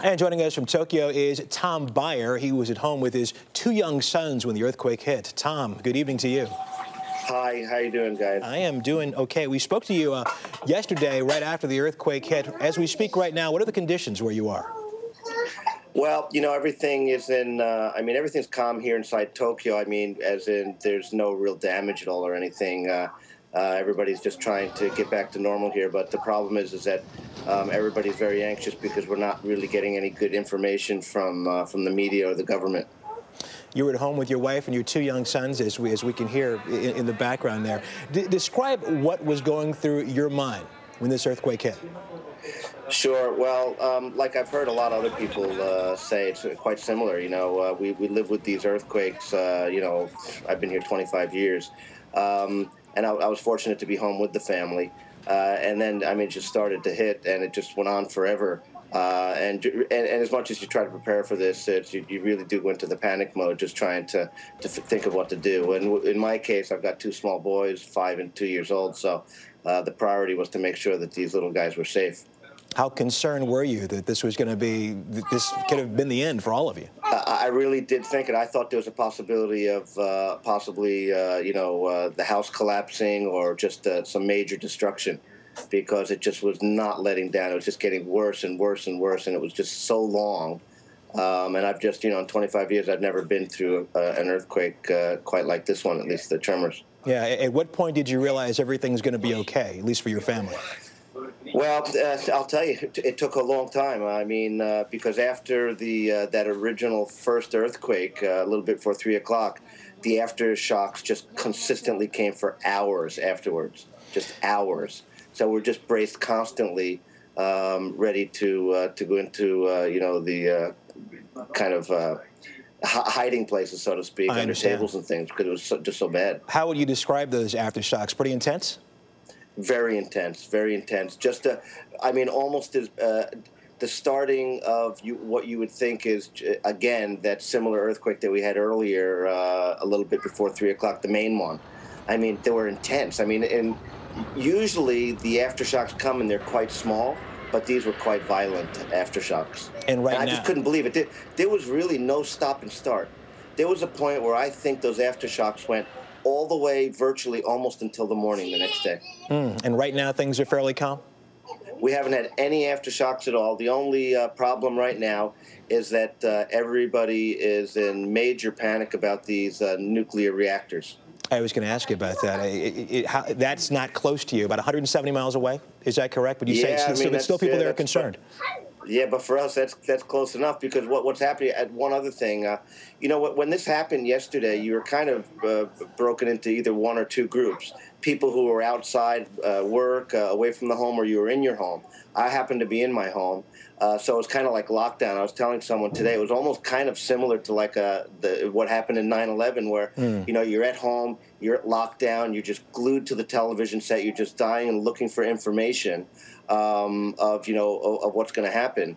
And joining us from Tokyo is Tom Byer. He was at home with his two young sons when the earthquake hit. Tom, good evening to you. Hi, how you doing, guys? I am doing okay. We spoke to you yesterday, right after the earthquake hit. As we speak right now, what are the conditions where you are? Well, everything is in, everything's calm here inside Tokyo. As in there's no real damage at all or anything. Everybody's just trying to get back to normal here. But the problem is that everybody's very anxious because we're not really getting any good information from the media or the government. You were at home with your wife and your two young sons, as we can hear in the background there. Describe what was going through your mind when this earthquake hit. Sure. Well, like I've heard a lot of other people say, it's quite similar. We live with these earthquakes. I've been here 25 years, and I was fortunate to be home with the family. And then, it just started to hit, and it just went on forever. And as much as you try to prepare for this, you really do go into the panic mode, just trying to think of what to do. And in my case, I've got two small boys, 5 and 2 years old, so the priority was to make sure that these little guys were safe. How concerned were you that this was going to be, this could have been the end for all of you? I really did think it. I thought there was a possibility of possibly, the house collapsing or just some major destruction, because it just was not letting down. It was just getting worse and worse and worse, and it was just so long. And I've just, in 25 years, I've never been through an earthquake quite like this one, at least the tremors. Yeah. At what point did you realize everything's going to be okay, at least for your family? Well, I'll tell you, it took a long time. Because after that original first earthquake, a little bit before 3 o'clock, the aftershocks just consistently came for hours afterwards, just hours. So we're just braced constantly, ready to go into, the kind of hiding places, so to speak, under tables and things, because it was just so bad. How would you describe those aftershocks? Pretty intense? Very intense, very intense. Just, almost as the starting of what you would think is, again, that similar earthquake that we had earlier, a little bit before 3 o'clock, the main one. They were intense. And usually the aftershocks come and they're quite small, but these were quite violent aftershocks. And I just couldn't believe it. There was really no stop and start. There was a point where I think those aftershocks went all the way virtually almost until the morning the next day. And right now things are fairly calm? We haven't had any aftershocks at all. The only problem right now is that everybody is in major panic about these nuclear reactors. I was going to ask you about that. That's not close to you, about 170 miles away? Is that correct? But you say there's still people there are concerned. Yeah, but for us, that's close enough, because what's happening, one other thing, when this happened yesterday, you were kind of broken into either one or two groups. People who were outside work, away from the home, or you were in your home. I happened to be in my home, so it was kind of like lockdown. I was telling someone today, it was almost kind of similar to like what happened in 9/11, where you're at home, you're at lockdown, you're just glued to the television set, you're just dying and looking for information of what's going to happen.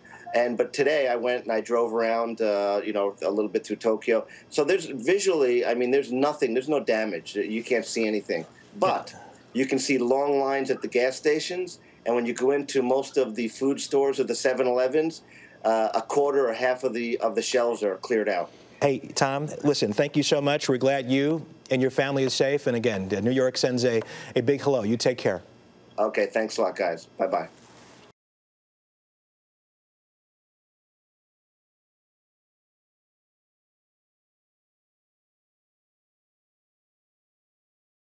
But today I went and I drove around, a little bit through Tokyo. So there's visually, there's nothing, there's no damage. You can't see anything. But you can see long lines at the gas stations, and when you go into most of the food stores or the 7-Elevens, a quarter or half of the shelves are cleared out. Hey, Tom, listen, thank you so much. We're glad you and your family is safe. And again, New York sends a big hello. You take care. Okay, thanks a lot, guys. Bye-bye.